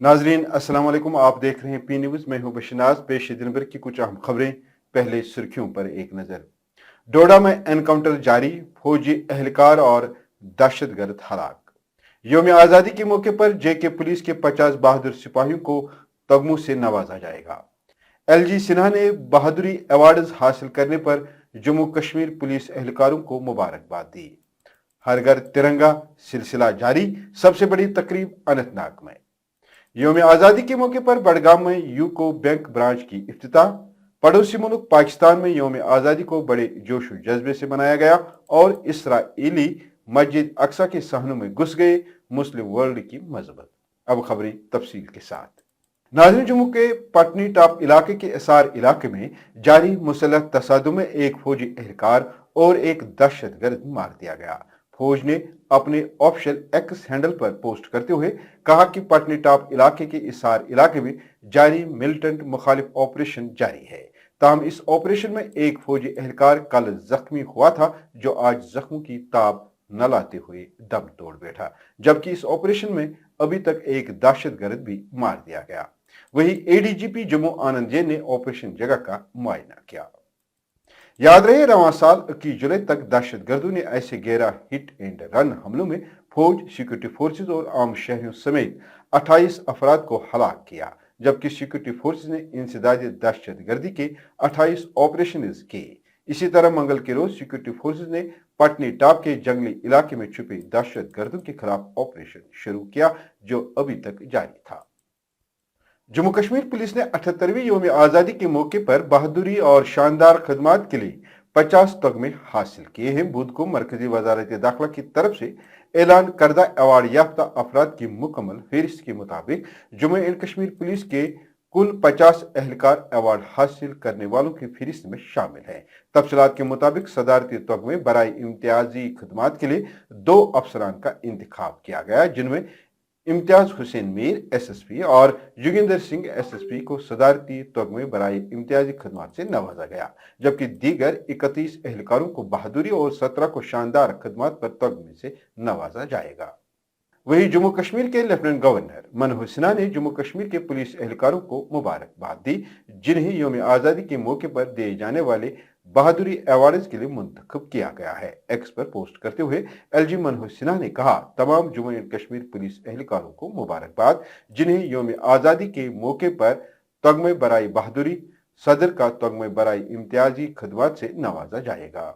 नाजरीन अस्सलाम वालेकुम। आप देख रहे हैं पी न्यूज। मैं हूं बशनाज। पेश है दिन भर की कुछ अहम खबरें। पहले सुर्खियों पर एक नजर। डोडा में एनकाउंटर जारी, फौजी एहलकार और दहशतगर्द हलाक। यौम आजादी के मौके पर जेके पुलिस के 50 बहादुर सिपाहियों को तगमों से नवाजा जाएगा। एलजी सिन्हा ने बहादुरी अवार्ड हासिल करने पर जम्मू कश्मीर पुलिस एहलकारों को मुबारकबाद दी। हर घर तिरंगा सिलसिला जारी, सबसे बड़ी तकरीब अनंतनाग में। यौम आजादी के मौके पर बड़गाम में यूको बैंक ब्रांच की इफ्तिताह। पड़ोसी मुल्क पाकिस्तान में यौम आजादी को बड़े जोश व जज्बे से मनाया गया और इसराइली मस्जिद अक्सा के सहनों में घुस गए मुस्लिम वर्ल्ड की मजबत। अब खबरें तफसील के साथ। नाज़रीन, जम्मू के पटनी टॉप इलाके के एसार इलाके में जारी मुसल्लह तसादुम में एक फौजी एहलकार और एक दहशतगर्द मार दिया गया। फौज ने अपने ऑफिशियल एक्स हैंडल पर पोस्ट करते हुए कहा कि पटनी टॉप इलाके के इसार इलाके में जारी मिलिटेंट मुखालिफ ऑपरेशन जारी है। ताहम इस ऑपरेशन में एक फौजी एहलकार कल जख्मी हुआ था, जो आज जख्मों की ताब न लाते हुए दम तोड़ बैठा, जबकि इस ऑपरेशन में अभी तक एक दहशतगर्द भी मार दिया गया। वहीं एडीजीपी जम्मू आनंद जैन ने ऑपरेशन जगह का मुआयना किया। याद रहे, रवां साल 21 जुलाई तक दहशतगर्दों ने ऐसे 11 हिट एंड रन हमलों में फौज, सिक्योरिटी फोर्सेज और आम शहरियों समेत 28 अफराद को हलाक किया, जबकि सिक्योरिटी फोर्सेज ने इंसदादी दहशतगर्दी के 28 ऑपरेशन किए। इसी तरह मंगल के रोज सिक्योरिटी फोर्सेज ने पटनी टॉप के जंगली इलाके में छुपे दहशतगर्दों के खिलाफ ऑपरेशन शुरू किया, जो अभी तक जारी था। जम्मू कश्मीर पुलिस ने 78वीं यौम आजादी के मौके पर बहादुरी और शानदार खदमात के लिए 50 तगमे हासिल किए हैं। बुध को मरकजी वजारत दाखिला की तरफ से ऐलान करदा अवार्ड याफ्ता अफराद की मुकम्मल फहरिस्त के मुताबिक जम्मू एंड कश्मीर पुलिस के कुल 50 एहलकार अवार्ड हासिल करने वालों की फहरिस्त में शामिल हैं। तफसीलात के मुताबिक सदारती तगमे बराए इम्तियाजी खदमात के लिए 2 अफसरान का इंतखाब किया गया, जिनमें इम्तियाज हुसैन मीर एसएसपी और युगेंद्र सिंह एसएसपी को सदारती तगमे बराए इम्तियाजी खदमात से नवाजा गया, जबकि दीगर 31 एहलकारों को बहादुरी और 17 को शानदार खदमात पर तगमे से नवाजा जाएगा। वहीं जम्मू कश्मीर के लेफ्टिनेंट गवर्नर मनोहर सिन्हा ने जम्मू कश्मीर के पुलिस एहलकारों को मुबारकबाद दी, जिन्हें यौम आजादी के मौके पर दिए जाने वाले बहादुरी अवार्ड के लिए मुंतखब किया गया है। एक्स पर पोस्ट करते हुए एलजी मनोहर सिन्हा ने कहा, तमाम जम्मू एंड कश्मीर पुलिस एहलकारों को मुबारकबाद, जिन्हें यौम आजादी के मौके पर तगमे बराई बहादुरी, सदर का तगमे बराई इम्तियाजी खदमात से नवाजा जाएगा।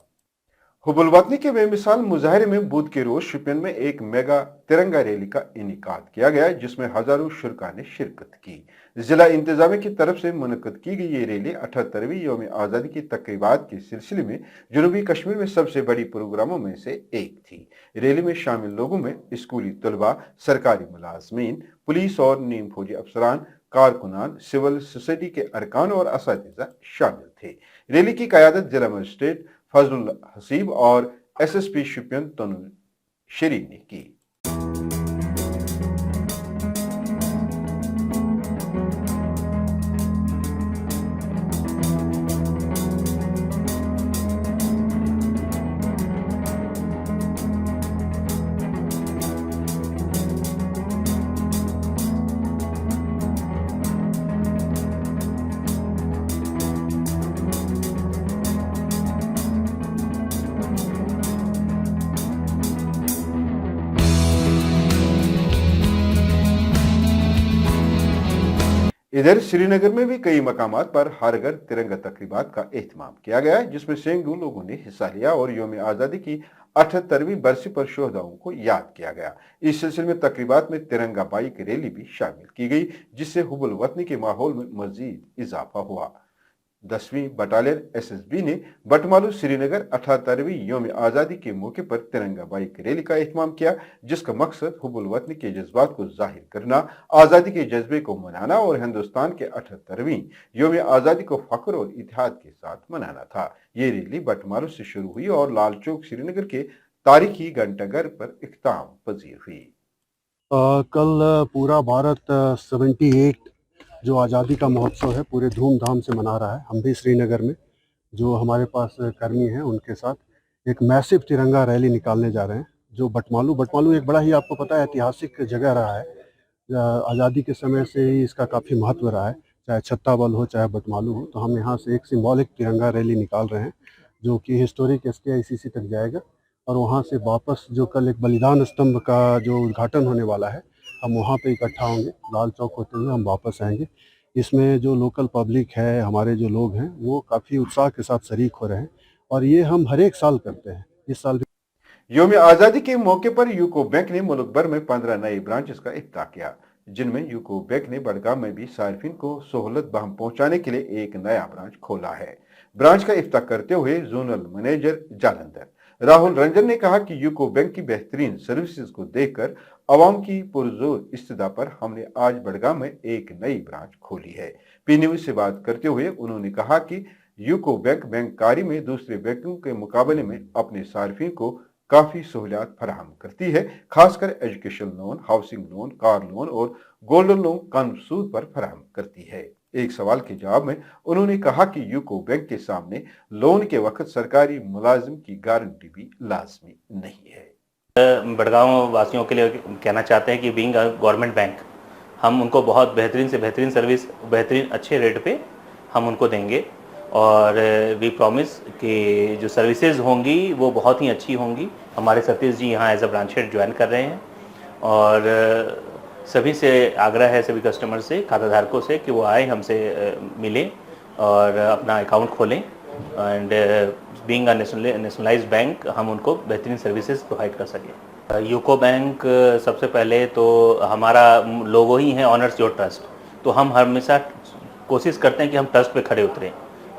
हुबुल वतनी के बेमिसाल मुजाहरे में बुध के रोज शोपियान में एक मेगा तिरंगा रैली का इनेकाद किया गया, जिसमें हजारों शुरका ने शिरकत की। जिला इंतजामिया की तरफ से मुनक्कद की गई ये रैली 78वीं यौम आजादी की तकरीबात के सिलसिले में जनूबी कश्मीर में सबसे बड़ी प्रोग्रामों में से एक थी। रैली में शामिल लोगों में स्कूली तलबा, सरकारी मुलाजमीन, पुलिस और नीम फौजी अफसरान, कारकुनान, सिविल सोसाइटी के अरकान और असातिज़ा शामिल थे। रैली की क़यादत जिला मजिस्ट्रेट फजलुल हसीब और एसएसपी शोपियान तनुल शरीफ ने की। इधर श्रीनगर में भी कई मकामात पर हर घर तिरंगा तकरीबात का एहतमाम किया गया, जिसमें सैकड़ों लोगों ने हिस्सा लिया और यौम आजादी की 78वीं बरसी पर शोहदाओं को याद किया गया। इस सिलसिले में तकरीबात में तिरंगा बाइक रैली भी शामिल की गई, जिससे हुबुल वतनी के माहौल में मजीद इजाफा हुआ। 10वीं बटालियन एसएसबी ने बटमालू श्रीनगर 78वीं यौम आज़ादी के मौके पर तिरंगा बाइक रैली का एहतमाम किया, जिसका मकसद हुबुल वतनी के जज्बात को जाहिर करना, आज़ादी के जज्बे को मनाना और हिंदुस्तान के 78वीं यौम आज़ादी को फख्र और इतिहाद के साथ मनाना था। ये रैली बटमालू से शुरू हुई और लाल चौक श्रीनगर के तारीखी घंटाघर पर इख्तिताम पजीर हुई। कल पूरा भारत 78 जो आज़ादी का महोत्सव है पूरे धूमधाम से मना रहा है। हम भी श्रीनगर में जो हमारे पास कर्मी हैं उनके साथ एक मैसिव तिरंगा रैली निकालने जा रहे हैं, जो बटमालू एक बड़ा ही, आपको पता है, ऐतिहासिक जगह रहा है आज़ादी के समय से ही इसका काफ़ी महत्व रहा है, चाहे छत्ताबल हो चाहे बटमालू हो। तो हम यहाँ से एक सिंबॉलिक तिरंगा रैली निकाल रहे हैं जो कि हिस्टोरिक SKICC तक जाएगा, और वहाँ से वापस जो कल एक बलिदान स्तंभ का जो उद्घाटन होने वाला है, हम वहाँ पे इकट्ठा होंगे, लाल चौक होते हुए हम वापस आएंगे। इसमें जो लोकल पब्लिक है, हमारे जो लोग हैं, वो काफ़ी उत्साह के साथ शरीक हो रहे हैं, और ये हम हर एक साल करते हैं। इस साल यौम आज़ादी के मौके पर यूको बैंक ने मुल्क भर में 15 नए ब्रांचेस का इफ्ताह किया, जिनमें यूको बैंक ने बड़गाम में भी सार्फिन को सहूलत बहम पहुंचाने के लिए एक नया ब्रांच खोला है। ब्रांच का इफ्ताह करते हुए जोनल मैनेजर जालंधर राहुल रंजन ने कहा कि यूको बैंक की बेहतरीन सर्विसेज को देखकर अवाम की पुरजोर इस्तदा पर हमने आज बड़गाम में एक नई ब्रांच खोली है। पी न्यूज से बात करते हुए उन्होंने कहा कि यूको बैंक बैंककारी में दूसरे बैंकों के मुकाबले में अपने सार्फिन को काफी सहूलियत फराहम करती है, खासकर education loan, housing loan, car loan और गोल्डन लोन कम सूद पर फराहम करती है। एक सवाल के जवाब में उन्होंने कहा कि यूको बैंक के सामने लोन के वक्त सरकारी मुलाजिम की गारंटी भी लाजमी नहीं है। बड़गांव वासियों के लिए कहना चाहते हैं कि बीइंग अ गवर्नमेंट बैंक, हम उनको बहुत बेहतरीन से बेहतरीन सर्विस बेहतरीन अच्छे रेट पे हम उनको देंगे, और वी प्रॉमिस कि जो सर्विसेज होंगी वो बहुत ही अच्छी होंगी। हमारे सतीश जी यहाँ as a branch head join कर रहे हैं, और सभी से आग्रह है, सभी कस्टमर से, खाताधारकों से, कि वो आए हमसे मिलें और अपना अकाउंट खोलें, and being a nationalised bank हम उनको बेहतरीन सर्विसेज प्रोवाइड कर सकें। यूको बैंक सबसे पहले तो हमारा लोगो ही है ऑनर्स योर ट्रस्ट, तो हम हमेशा कोशिश करते हैं कि हम ट्रस्ट पे खड़े उतरें,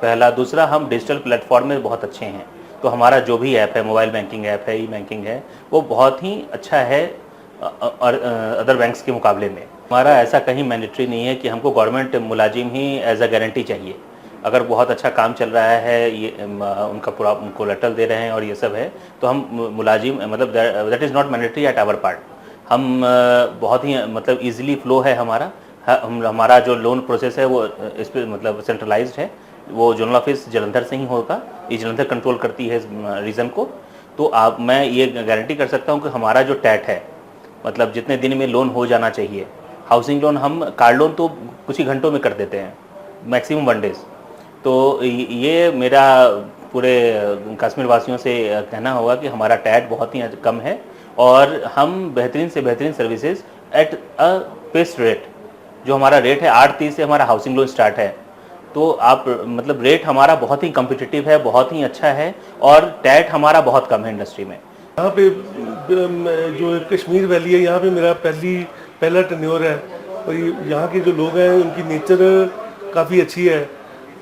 पहला। दूसरा, हम डिजिटल प्लेटफॉर्म में बहुत अच्छे हैं, तो हमारा जो भी ऐप है, मोबाइल बैंकिंग ऐप है, ई बैंकिंग है, वो बहुत ही अच्छा है और अदर बैंक्स के मुकाबले में। हमारा ऐसा कहीं मैंडेटरी नहीं है कि हमको गवर्नमेंट मुलाजिम ही एज अ गारंटी चाहिए। अगर बहुत अच्छा काम चल रहा है, ये उनका पूरा उनको लेटर दे रहे हैं और ये सब है, तो हम मुलाजिम मतलब that is not mandatory at our part. हम बहुत ही मतलब ईजिली फ्लो है हमारा। हमारा जो लोन प्रोसेस है वो इस पर मतलब सेंट्रलाइज्ड है, वो जोनल ऑफिस जलंधर से ही होगा, ये जलंधर कंट्रोल करती है रीजन को। तो मैं ये गारंटी कर सकता हूँ कि हमारा जो टैट है, मतलब जितने दिन में लोन हो जाना चाहिए, हाउसिंग लोन, हम कार लोन तो कुछ ही घंटों में कर देते हैं, मैक्सिमम 1 डेज। तो ये मेरा पूरे कश्मीर वासियों से कहना होगा कि हमारा टैट बहुत ही कम है, और हम बेहतरीन से बेहतरीन services at a fixed rate, जो हमारा रेट है 8.30 से हमारा हाउसिंग लोन स्टार्ट है। तो आप मतलब रेट हमारा बहुत ही कम्पिटिटिव है, बहुत ही अच्छा है, और टैट हमारा बहुत कम है इंडस्ट्री में। यहाँ पे जो कश्मीर वैली है, यहाँ पे मेरा पहला टेन्योर है, और यहाँ के जो लोग हैं उनकी नेचर काफ़ी अच्छी है,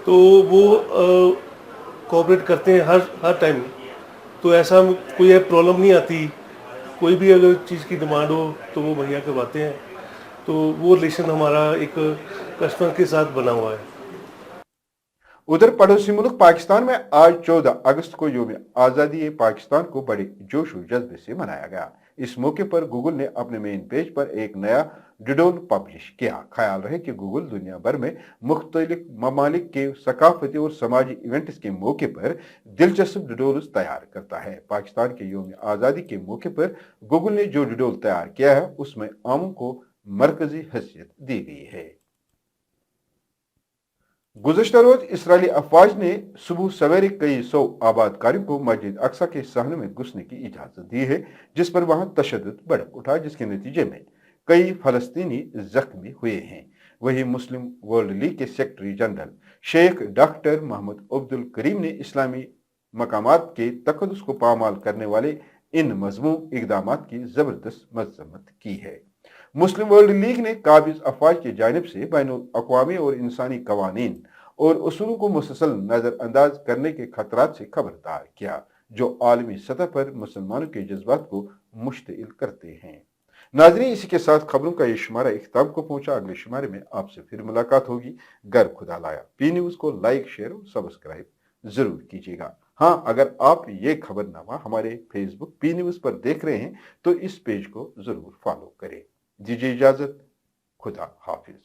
तो वो कोऑपरेट करते हैं हर टाइम। तो ऐसा कोई प्रॉब्लम नहीं आती, कोई भी अगर चीज़ की डिमांड हो तो वो मुहैया करवाते हैं। तो वो रिलेशन हमारा एक कस्टमर के साथ बना हुआ है। उधर पड़ोसी मुल्क पाकिस्तान में आज 14 अगस्त को यौम आज़ादी पाकिस्तान को बड़े जोश और जज्बे से मनाया गया। इस मौके पर गूगल ने अपने मेन पेज पर एक नया डूडल पब्लिश किया। ख्याल रहे कि गूगल दुनिया भर में मुख्तलिफ ममालिक के सकाफती और समाजी इवेंट्स के मौके पर दिलचस्प डूडल्स तैयार करता है। पाकिस्तान के यौम आज़ादी के मौके पर गूगल ने जो डूडल तैयार किया है, उसमें आमों को मरकजी हैसियत दी गई है। गुज़श्ता रोज इसराइली अफवाज ने सुबह सवेरे कई 100 आबादकारियों को मस्जिद अक्सा के सहन में घुसने की इजाजत दी है, जिस पर वहां तशद्दुद भड़क उठा, जिसके नतीजे में कई फलस्तीनी जख्मी हुए हैं। वहीं मुस्लिम वर्ल्ड लीग के secretary general Sheikh doctor Mohammad Abdul Karim ने इस्लामी मकामात के तकद्दुस को पामाल करने वाले इन मज़मूम इक़दामात की जबरदस्त मज़म्मत की है। मुस्लिम वर्ल्ड लीग ने काबिज अफवाज की जानिब से बैनुल-अक़वामी और इंसानी कवानीन और उसूलों को मुसलसल नजरअंदाज करने के खतरात से खबरदार किया, जो आलमी सतह पर मुसलमानों के जज्बात को मुश्तिल करते हैं। नाज़रीन, इसी के साथ खबरों का ये शुमारा इख्तिताम को पहुंचा। अगले शुमारे में आपसे फिर मुलाकात होगी। गर खुदा लाया। पी न्यूज को लाइक, शेयर और सब्सक्राइब जरूर कीजिएगा। हाँ, अगर आप ये खबरनामा हमारे फेसबुक पी न्यूज पर देख रहे हैं तो इस पेज को जरूर फॉलो करें। दीजिए इजाजत। खुदा हाफिज।